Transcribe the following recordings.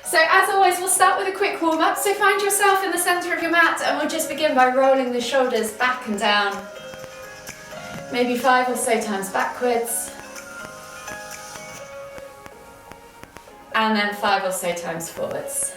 So as always, we'll start with a quick warm-up. So find yourself in the center of your mat and we'll just begin by rolling the shoulders back and down. Maybe 5 or so times backwards. And then 5 or so times forwards.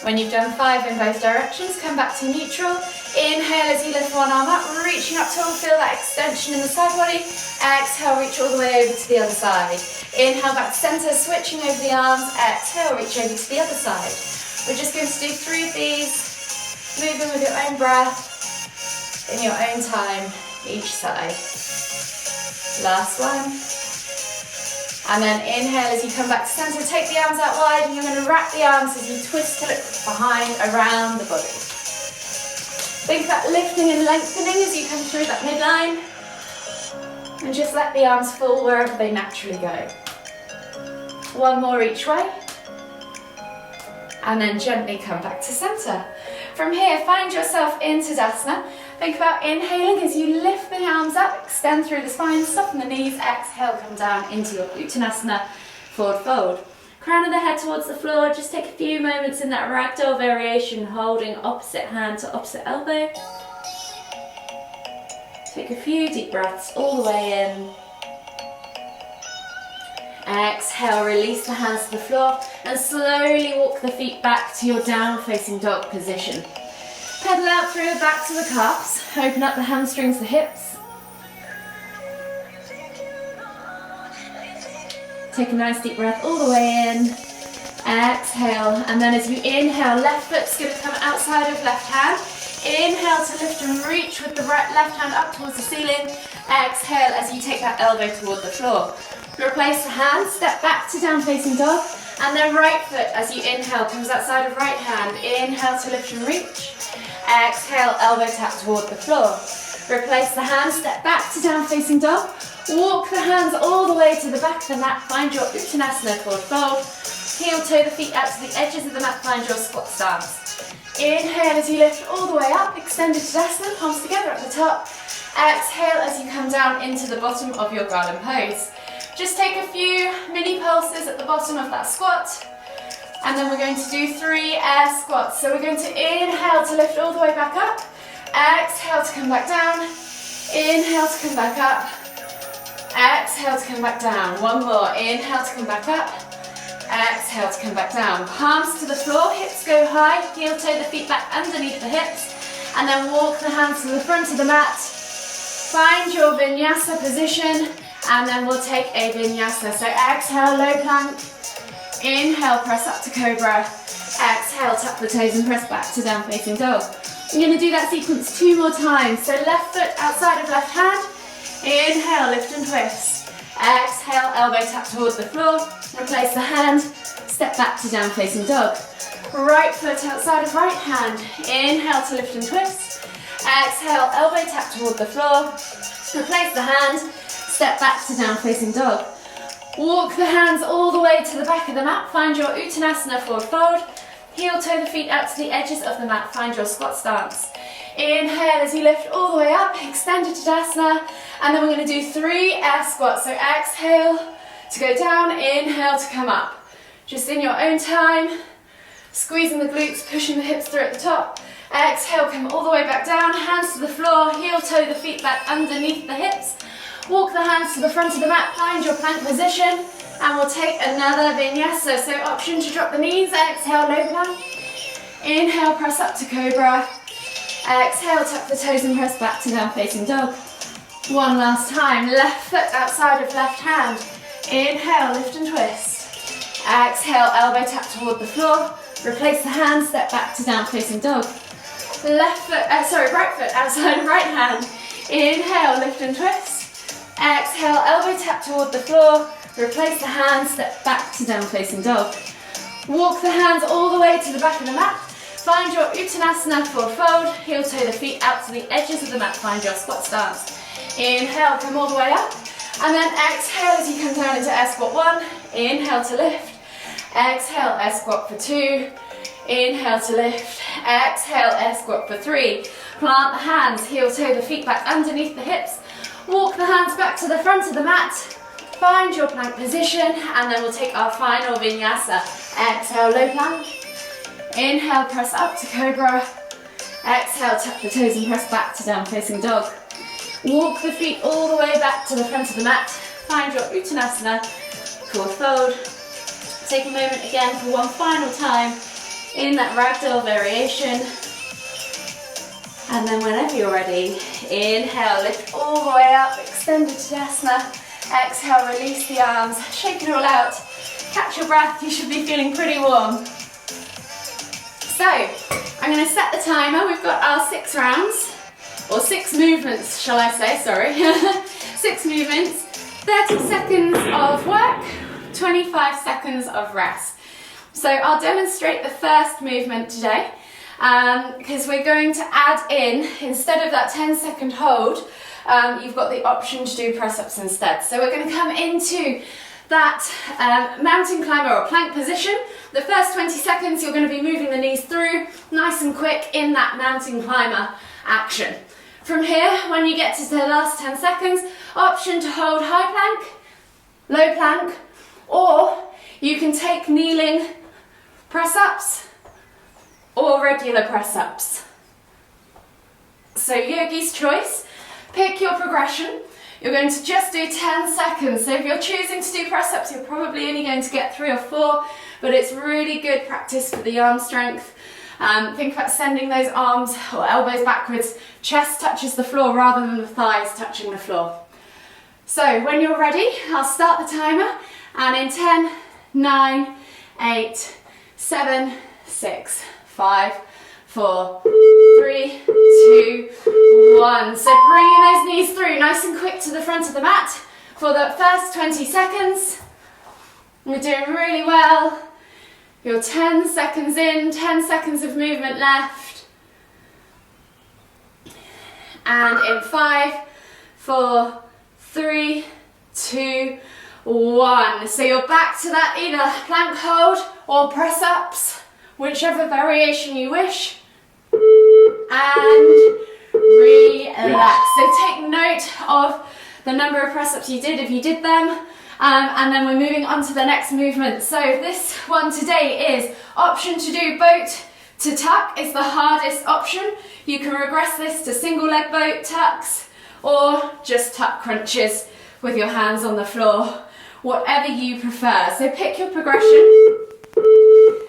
When you've done 5 in both directions, come back to neutral. Inhale as you lift one arm up, reaching up tall, feel that extension in the side body. Exhale, reach all the way over to the other side. Inhale back to center, switching over the arms. Exhale, reach over to the other side. We're just going to do 3 of these, moving with your own breath, in your own time, each side. Last one. And then inhale as you come back to center, take the arms out wide and you're going to wrap the arms as you twist to look behind, around the body. Think about lifting and lengthening as you come through that midline. And just let the arms fall wherever they naturally go. One more each way. And then gently come back to center. From here, find yourself in Tadasana. Think about inhaling as you lift the arms up, extend through the spine, soften the knees, exhale, come down into your Uttanasana, forward fold. Crown of the head towards the floor, just take a few moments in that ragdoll variation, holding opposite hand to opposite elbow. Take a few deep breaths all the way in. Exhale, release the hands to the floor and slowly walk the feet back to your down facing dog position. Pedal out through the back to the calves, open up the hamstrings, the hips. Take a nice deep breath all the way in. Exhale, and then as you inhale, left foot's going to come outside of left hand. Inhale to lift and reach with the left hand up towards the ceiling. Exhale as you take that elbow toward the floor. Replace the hand, step back to down facing dog, and then right foot as you inhale comes outside of right hand. Inhale to lift and reach. Exhale, elbow tap toward the floor. Replace the hand, step back to down facing dog. Walk the hands all the way to the back of the mat. Find your Uttanasana forward fold. Heel toe the feet out to the edges of the mat. Find your squat stance. Inhale as you lift all the way up. Extended Tadasana, palms together at the top. Exhale as you come down into the bottom of your garden pose. Just take a few mini pulses at the bottom of that squat. And then we're going to do 3 air squats. So we're going to inhale to lift all the way back up. Exhale to come back down. Inhale to come back up. Exhale to come back down. One more. Inhale to come back up. Exhale to come back down. Palms to the floor, hips go high. Heel toe the feet back underneath the hips. And then walk the hands to the front of the mat. Find your vinyasa position. And then we'll take a vinyasa. So exhale, low plank. Inhale, press up to cobra. Exhale, tuck the toes and press back to down facing dog. I'm going to do that sequence 2 more times. So left foot outside of left hand. Inhale, lift and twist. Exhale, elbow tap towards the floor. Replace the hand. Step back to down facing dog. Right foot outside of right hand. Inhale to lift and twist. Exhale, elbow tap toward the floor. Replace the hand. Step back to down facing dog. Walk the hands all the way to the back of the mat. Find your Uttanasana forward fold. Heel toe the feet out to the edges of the mat. Find your squat stance. Inhale as you lift all the way up, extended Tadasana, and then we're going to do 3 air squats. So exhale to go down, inhale to come up. Just in your own time, squeezing the glutes, pushing the hips through at the top. Exhale, come all the way back down, hands to the floor, heel toe the feet back underneath the hips. Walk the hands to the front of the mat, find your plank position, and we'll take another vinyasa. So option to drop the knees, exhale, low plank. Inhale, press up to cobra. Exhale, tuck the toes and press back to down facing dog. One last time, left foot outside of left hand. Inhale, lift and twist. Exhale, elbow tap toward the floor. Replace the hand, step back to down facing dog. Right foot outside of right hand. Inhale, lift and twist. Exhale, elbow tap toward the floor. Replace the hand, step back to down facing dog. Walk the hands all the way to the back of the mat. Find your Uttanasana forward fold. Heel toe the feet out to the edges of the mat. Find your squat stance. Inhale, come all the way up. And then exhale as you come down into air squat 1. Inhale to lift. Exhale, air squat for 2. Inhale to lift. Exhale, air squat for 3. Plant the hands, heel toe the feet back underneath the hips. Walk the hands back to the front of the mat. Find your plank position, and then we'll take our final vinyasa. Exhale, low plank. Inhale, press up to cobra. Exhale, tuck the toes and press back to down facing dog. Walk the feet all the way back to the front of the mat. Find your uttanasana, forward fold. Take a moment again for one final time in that ragdoll variation. And then whenever you're ready, inhale, lift all the way up, extended Tadasana. Exhale, release the arms, shake it all out. Catch your breath, you should be feeling pretty warm. So, I'm going to set the timer. We've got our 6 rounds, or 6 movements, shall I say, sorry. 6 movements, 30 seconds of work, 25 seconds of rest. So I'll demonstrate the first movement today, because we're going to add in, instead of that 10-second hold, you've got the option to do press-ups instead. So we're going to come into that mountain climber or plank position. The first 20 seconds you're going to be moving the knees through, nice and quick in that mountain climber action. From here, when you get to the last 10 seconds, option to hold high plank, low plank, or you can take kneeling press-ups or regular press-ups. So yogi's choice, pick your progression. You're going to just do 10 seconds. So if you're choosing to do press-ups, you're probably only going to get 3 or 4, but it's really good practice for the arm strength. Think about sending those arms or elbows backwards, chest touches the floor rather than the thighs touching the floor. So when you're ready, I'll start the timer, and in 10, 9, 8, 7, 6, 5, 4, 3, 2, 1. So bringing those knees through nice and quick to the front of the mat for the first 20 seconds. You're doing really well. You're 10 seconds in, 10 seconds of movement left. And in 5, 4, 3, 2, 1. So you're back to that either plank hold or press-ups, whichever variation you wish. And relax. So take note of the number of press-ups you did if you did them. And then we're moving on to the next movement. So this one today is option to do boat to tuck is the hardest option. You can regress this to single leg boat tucks or just tuck crunches with your hands on the floor, whatever you prefer. So pick your progression,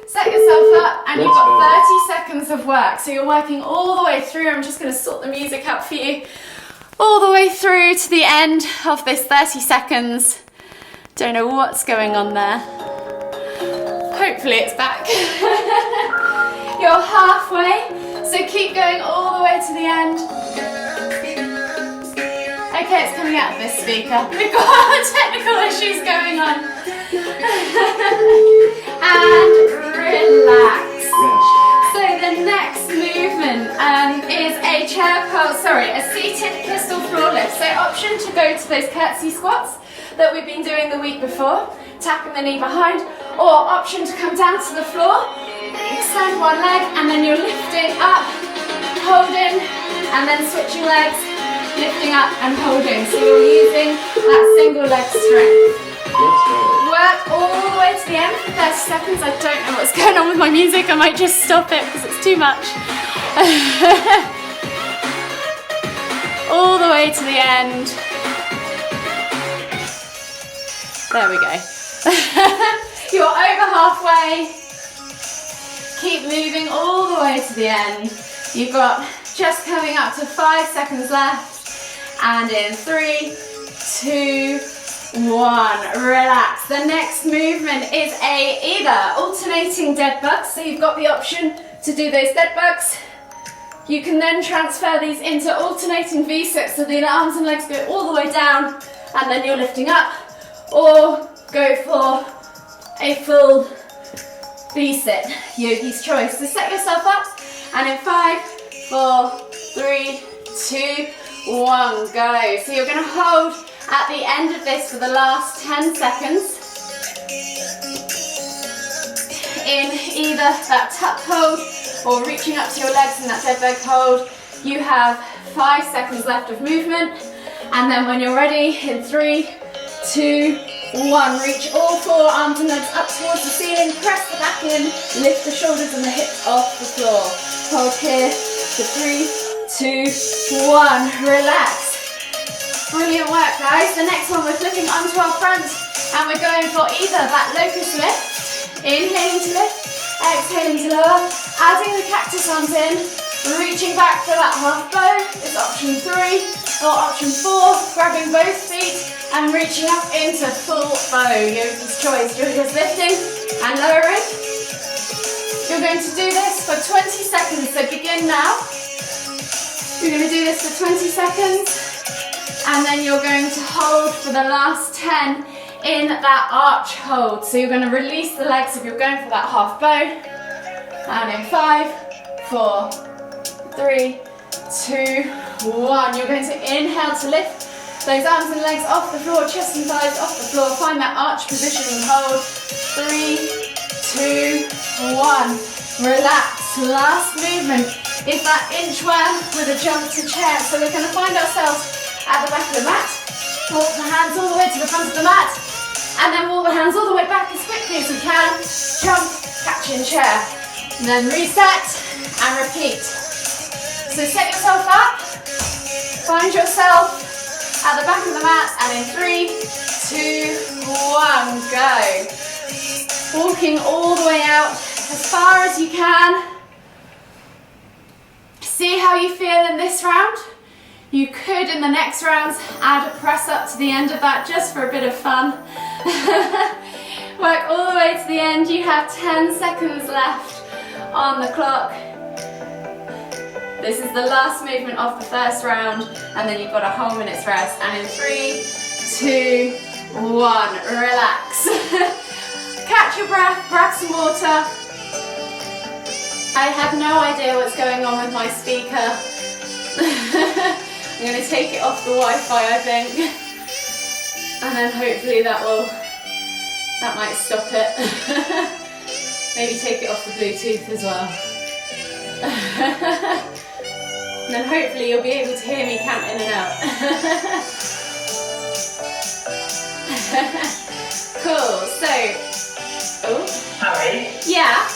set yourself up, and you've got 30 seconds of work. So you're working all the way through. I'm just going to sort the music up for you. All the way through to the end of this 30 seconds. Don't know what's going on there. Hopefully it's back. You're halfway, so keep going all the way to the end. Okay, it's coming out of this speaker. We've got technical issues going on. And relax. So the next movement is a seated pistol floor lift. So option to go to those curtsy squats that we've been doing the week before, tapping the knee behind, or option to come down to the floor, extend one leg, and then you're lifting up, holding, and then switching legs, lifting up and holding. So you're using that single leg strength. Work all the way to the end for 30 seconds. I don't know what's going on with my music. I might just stop it because it's too much. All the way to the end. There we go. You're over halfway. Keep moving all the way to the end. You've got just coming up to 5 seconds left. And in 3, 2, 1. Relax. The next movement is either alternating dead bugs. So you've got the option to do those dead bugs. You can then transfer these into alternating V-sits, so the arms and legs go all the way down and then you're lifting up. Or go for a full V-sit, yogi's choice. So set yourself up, and in 5, 4, 3, 2, 1, go. So you're going to hold at the end of this for the last 10 seconds in either that tuck hold or reaching up to your legs in that dead bug hold. You have 5 seconds left of movement, and then when you're ready, in 3, 2, 1. Reach all 4 arms and legs up towards the ceiling. Press the back in. Lift the shoulders and the hips off the floor. Hold here for 3, 2, 1. Relax. Brilliant work, guys. The next one, we're flipping onto our front and we're going for either that locust lift, inhaling to lift, exhaling to lower, adding the cactus arms in, reaching back for that half bow is option 3, or option 4, grabbing both feet and reaching up into full bow, yogi's choice. You're just lifting and lowering. You're going to do this for 20 seconds, so begin now. You're going to do this for 20 seconds. And then you're going to hold for the last 10 in that arch hold. So you're going to release the legs if you're going for that half bow. And in 5, 4, 3, 2, 1. You're going to inhale to lift those arms and legs off the floor, chest and thighs off the floor. Find that arch position and hold. 3, 2, 1. Relax. Last movement is that inchworm with a jump to chair. So we're going to find ourselves at the back of the mat, walk the hands all the way to the front of the mat, and then walk the hands all the way back as quickly as we can, jump, catch in chair, and then reset and repeat. So set yourself up, find yourself at the back of the mat, and in 3, 2, 1, go. Walking all the way out as far as you can. See how you feel in this round. You could, in the next rounds, add a press up to the end of that just for a bit of fun. Work all the way to the end. You have 10 seconds left on the clock. This is the last movement of the first round, and then you've got a whole minute's rest. And in 3, 2, 1, relax. Catch your breath, grab some water. I have no idea what's going on with my speaker. I'm going to take it off the Wi-Fi, I think, and then hopefully that might stop it. Maybe take it off the Bluetooth as well. And then hopefully you'll be able to hear me count in and out. Cool, so, Harry? Yeah?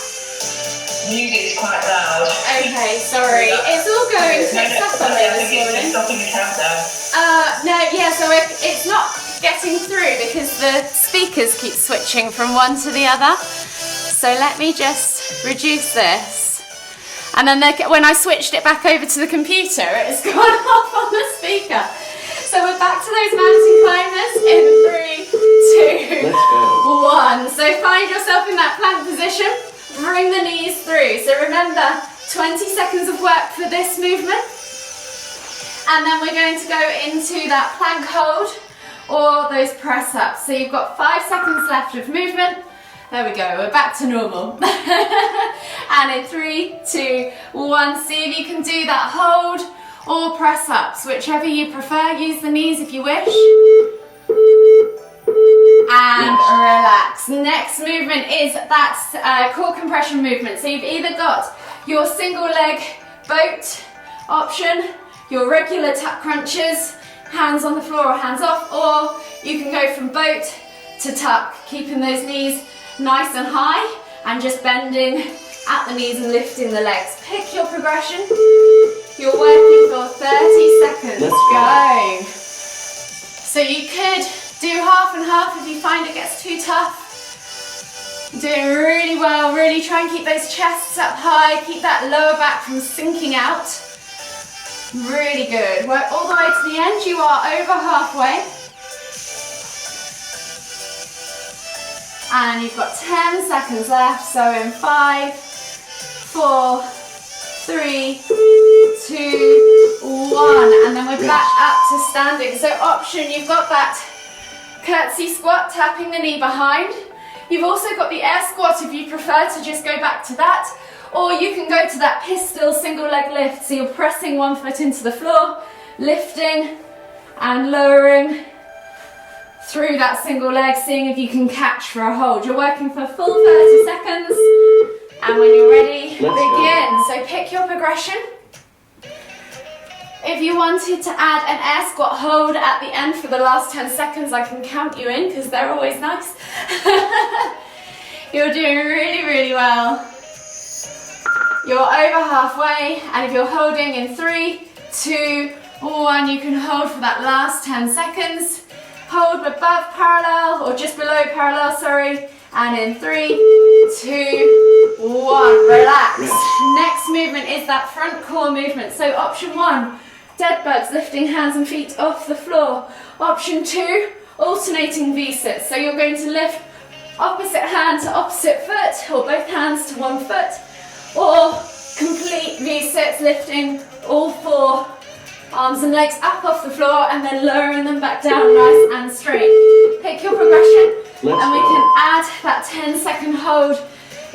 Music's quite loud. Okay, sorry. It's all going tits up on me this morning. It's stopping the countdown. No, yeah, so it's not getting through because the speakers keep switching from one to the other. So let me just reduce this. And then when I switched it back over to the computer, it's gone off on the speaker. So we're back to those mountain climbers in 3, 2, 1. So find yourself in that plank position. Bring the knees through. So remember, 20 seconds of work for this movement. And then we're going to go into that plank hold or those press ups. So you've got 5 seconds left of movement. There we go, we're back to normal. And in 3, 2, 1, see if you can do that hold or press ups, whichever you prefer. Use the knees if you wish. And relax. Next movement is that core compression movement. So you've either got your single leg boat option, your regular tuck crunches, hands on the floor or hands off, or you can go from boat to tuck, keeping those knees nice and high and just bending at the knees and lifting the legs. Pick your progression. You're working for 30 seconds. Go. So you could do half and half if you find it gets too tough. Doing really well. Really try and keep those chests up high. Keep that lower back from sinking out. Really good. Work all the way to the end. You are over halfway. And you've got 10 seconds left. So in 5, 4, 3, 2, 1. And then we're back up to standing. So option, you've got that curtsy squat, tapping the knee behind. You've also got the air squat if you prefer to just go back to that. Or you can go to that pistol single leg lift. So you're pressing one foot into the floor, lifting and lowering through that single leg, seeing if you can catch for a hold. You're working for a full 30 seconds. And when you're ready, begin. So pick your progression. If you wanted to add an air squat hold at the end for the last 10 seconds, I can count you in because they're always nice. You're doing really, really well. You're over halfway, and if you're holding in 3, 2, 1, you can hold for that last 10 seconds. Hold above parallel, or just below parallel, sorry. And in 3, 2, 1, relax. Next movement is that front core movement. So option 1, dead bugs, lifting hands and feet off the floor. Option 2, alternating V-sits. So you're going to lift opposite hand to opposite foot, or both hands to one foot, or complete V-sits, lifting all 4 arms and legs up off the floor and then lowering them back down nice and straight. Pick your progression and we can add that 10-second hold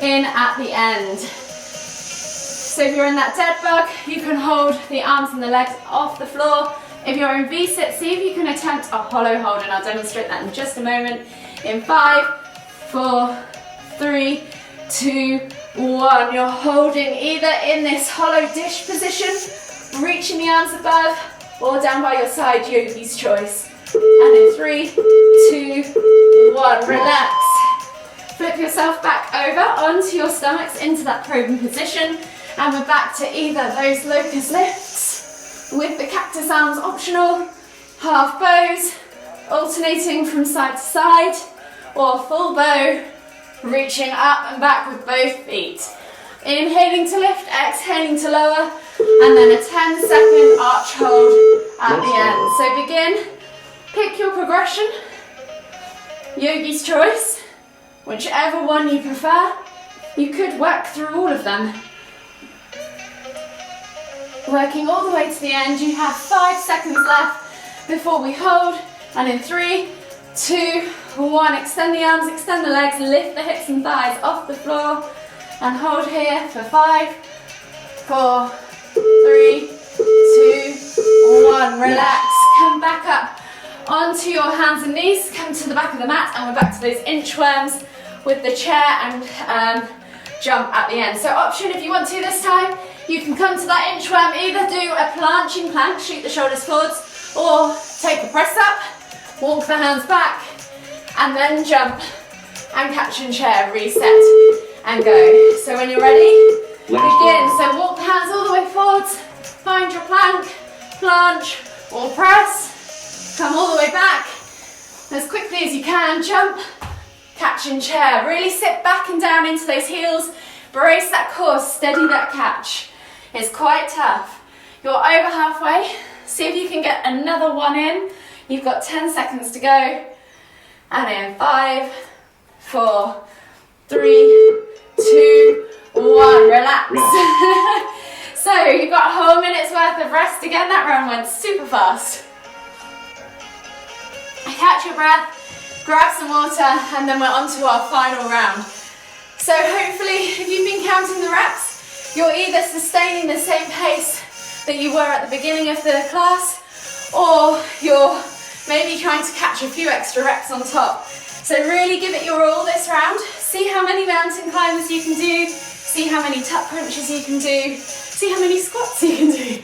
in at the end. So if you're in that dead bug, you can hold the arms and the legs off the floor. If you're in V-sit, see if you can attempt a hollow hold, and I'll demonstrate that in just a moment. In 5, 4, 3, 2, 1. You're holding either in this hollow dish position, reaching the arms above, or down by your side, yogi's choice. And in 3, 2, 1, relax. Flip yourself back over onto your stomachs into that probing position, and we're back to either those locust lifts with the cactus arms optional, half bows, alternating from side to side, or full bow, reaching up and back with both feet. Inhaling to lift, exhaling to lower, and then a 10-second arch hold at the end. So begin, pick your progression, yogi's choice, whichever one you prefer. You could work through all of them. Working all the way to the end, you have 5 seconds left before we hold, and in 3, 2, 1, extend the arms, extend the legs, lift the hips and thighs off the floor, and hold here for 5, 4, 3, 2, 1, relax, come back up onto your hands and knees, come to the back of the mat, and we're back to those inchworms with the chair and jump at the end. So option, if you want to this time, you can come to that inchworm, either do a planching plank, shoot the shoulders forwards, or take a press up, walk the hands back, and then jump and catch and chair, reset and go. So when you're ready, begin. So walk the hands all the way forwards, find your plank, planche or press, come all the way back, as quickly as you can, jump, catch and chair. Really sit back and down into those heels, brace that core, steady that catch. It's quite tough. You're over halfway, see if you can get another one in. You've got 10 seconds to go. And in 5, 4, 3, 2, 1, relax. So you've got a whole minute's worth of rest again. That round went super fast. Catch your breath, grab some water, and then we're on to our final round. So hopefully, if you've been counting the reps, you're either sustaining the same pace that you were at the beginning of the class, or you're maybe trying to catch a few extra reps on top. So really give it your all this round. See how many mountain climbers you can do, see how many tuck punches you can do, see how many squats you can do,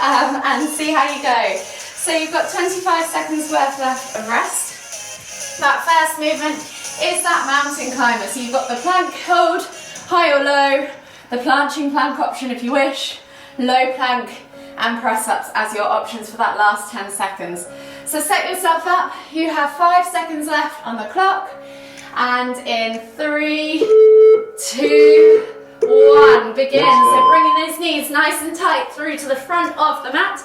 and see how you go. So you've got 25 seconds worth left of rest. That first movement is that mountain climber. So you've got the plank hold, high or low, the planching plank option if you wish, low plank and press-ups as your options for that last 10 seconds. So set yourself up, you have 5 seconds left on the clock, and in 3, 2, 1, begin. So bringing those knees nice and tight through to the front of the mat,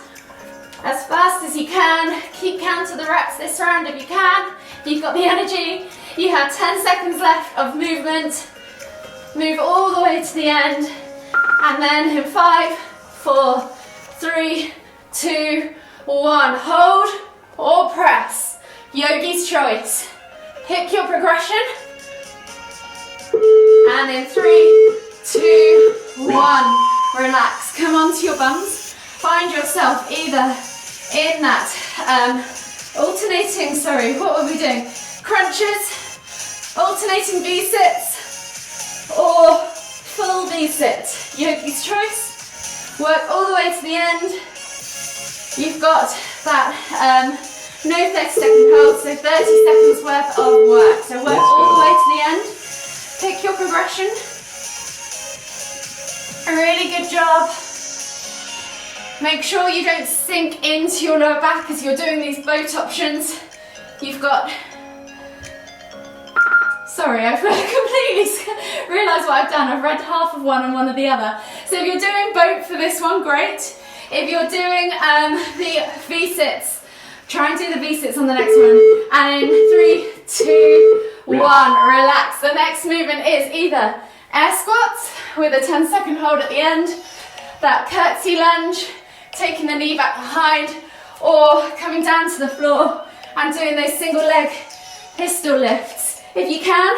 as fast as you can. Keep count of the reps this round if you can. If you've got the energy, you have 10 seconds left of movement. Move all the way to the end, and then in 5, 4, 3, 2, 1, hold or press, yogi's choice. Pick your progression, and in 3, 2, 1, relax. Come onto your bums, find yourself either in that alternating, what were we doing? Crunches, alternating V-sits, or full V-sit, yogi's choice. Work all the way to the end, You've got that no 30-second hold, so 30 seconds worth of work. So work all the way to the end. Pick your progression. A really good job. Make sure you don't sink into your lower back as you're doing these boat options. You've got... Sorry, I've completely realised what I've done. I've read half of one and one of the other. So if you're doing boat for this one, great. If you're doing the V-sits, try and do the V-sits on the next one. And in 3, 2, 1, relax. The next movement is either air squats with a 10-second hold at the end, that curtsy lunge, taking the knee back behind, or coming down to the floor and doing those single leg pistol lifts. If you can,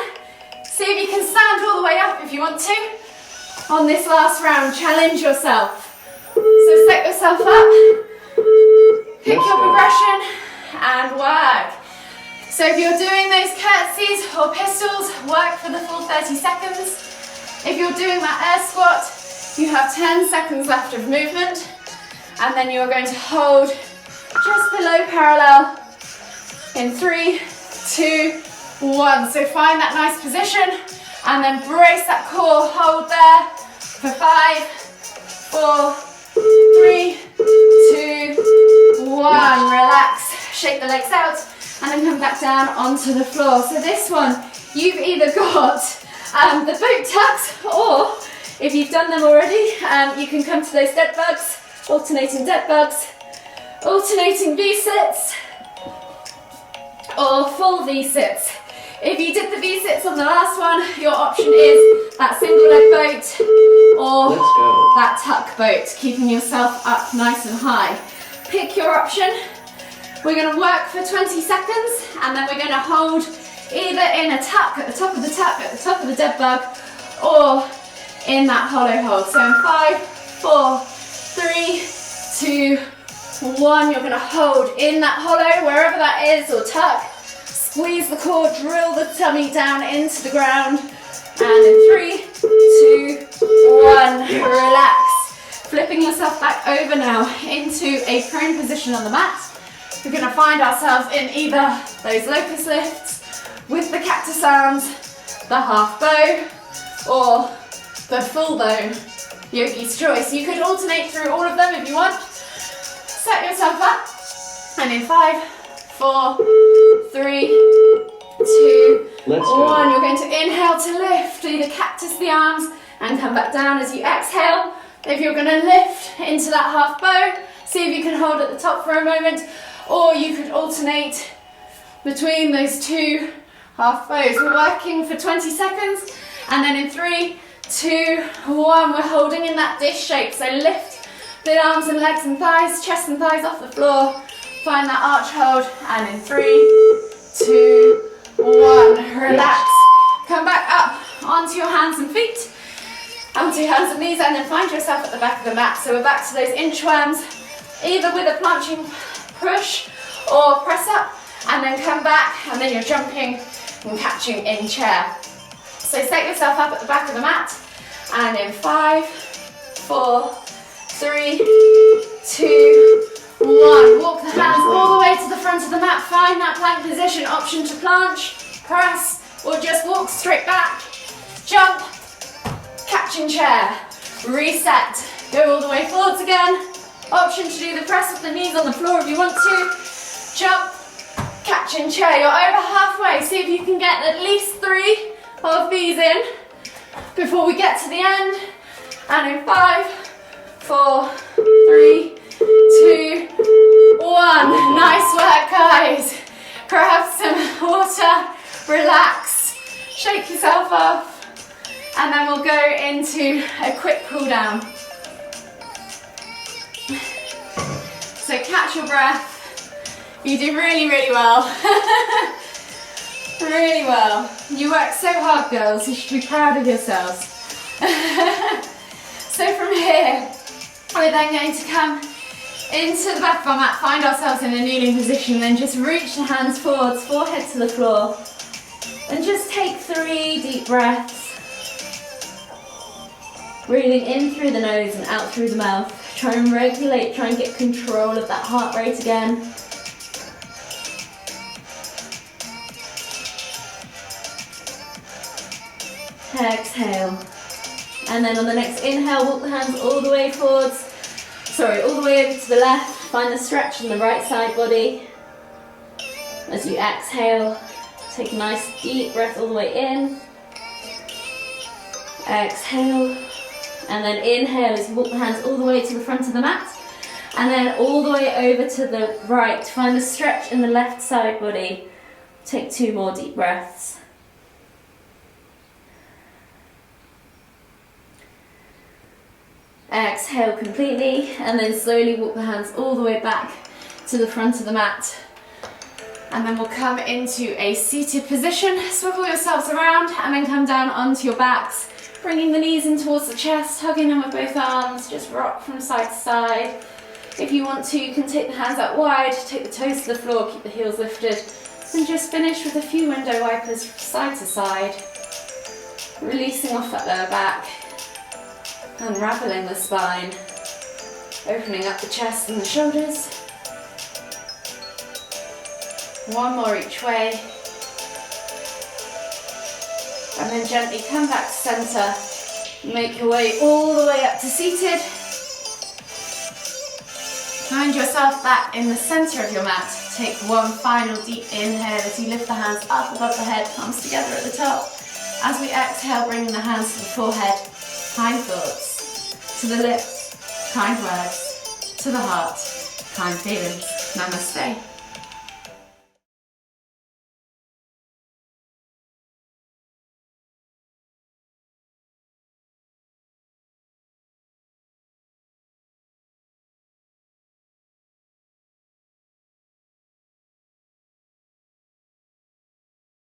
see if you can stand all the way up if you want to. On this last round, challenge yourself. So set yourself up, pick your progression and work. So if you're doing those curtsies or pistols, work for the full 30 seconds. If you're doing that air squat, you have 10 seconds left of movement, and then you're going to hold just below parallel in 3, 2, 1. So find that nice position and then brace that core, hold there for 5, 4, 3, 2, 1. Relax, shake the legs out and then come back down onto the floor. So this one, you've either got the boat tucks, or if you've done them already, you can come to those dead bugs, alternating dead bugs, alternating V-sits, or full V-sits. If you did the V-sits on the last one, your option is that single leg boat or that tuck boat, keeping yourself up nice and high. Pick your option. We're going to work for 20 seconds and then we're going to hold either in a tuck, at the top of the tuck, at the top of the dead bug, or in that hollow hold. So in 5, 4, 3, 2, 1, you're going to hold in that hollow, wherever that is, or tuck. Squeeze the core, drill the tummy down into the ground. And in 3, 2, 1, relax. Flipping yourself back over now into a prone position on the mat. We're going to find ourselves in either those locust lifts with the cactus arms, the half bow, or the full bow, yogi's choice. You could alternate through all of them if you want. Set yourself up, and in 5, 4, 3, 2, 1, you're going to inhale to lift, either cactus the arms and come back down as you exhale. If you're going to lift into that half bow, see if you can hold at the top for a moment, or you could alternate between those two half bows. We're working for 20 seconds, and then in 3, 2, 1, we're holding in that dish shape. So lift the arms and legs and thighs, chest and thighs off the floor. Find that arch hold, and in 3, 2, 1, relax. Come back up onto your hands and feet, onto your hands and knees, and then find yourself at the back of the mat. So we're back to those inchworms, either with a planching push or press up, and then come back, and then you're jumping and catching in chair. So set yourself up at the back of the mat, and in 5, 4, 3, 2, 1. Walk the hands all the way to the front of the mat. Find that plank position. Option to planche, press, or just walk straight back. Jump, catching chair, reset. Go all the way forwards again. Option to do the press with the knees on the floor if you want to. Jump, catching chair. You're over halfway. See if you can get at least 3 of these in before we get to the end. And in 5, 4, 3, 2, 1. Nice work, guys. Grab some water, relax, shake yourself off, and then we'll go into a quick cool down. So catch your breath. You do really, really well. Really well. You work so hard, girls. You should be proud of yourselves. So from here, we're then going to come into the back of our mat, find ourselves in a kneeling position, then just reach the hands forwards, forehead to the floor, and just take 3 deep breaths. Breathing in through the nose and out through the mouth. Try and regulate, try and get control of that heart rate again. Exhale. And then on the next inhale, walk the hands all the way forwards. Sorry, all the way over to the left. Find the stretch in the right side body. As you exhale, take a nice deep breath all the way in. Exhale. And then inhale as you walk the hands all the way to the front of the mat. And then all the way over to the right. Find the stretch in the left side body. Take 2 more deep breaths. Exhale completely, and then slowly walk the hands all the way back to the front of the mat. And then we'll come into a seated position. Swivel yourselves around and then come down onto your backs, bringing the knees in towards the chest, hugging them with both arms. Just rock from side to side. If you want to, you can take the hands out wide, take the toes to the floor, keep the heels lifted, and just finish with a few window wipers from side to side, releasing off that lower back. Unraveling the spine, opening up the chest and the shoulders. One more each way. And then gently come back to centre. Make your way all the way up to seated. Find yourself back in the centre of your mat. Take one final deep inhale as you lift the hands up above the head, palms together at the top. As we exhale, bringing the hands to the forehead. Kind thoughts, to the lips, kind words, to the heart, kind feelings. Namaste.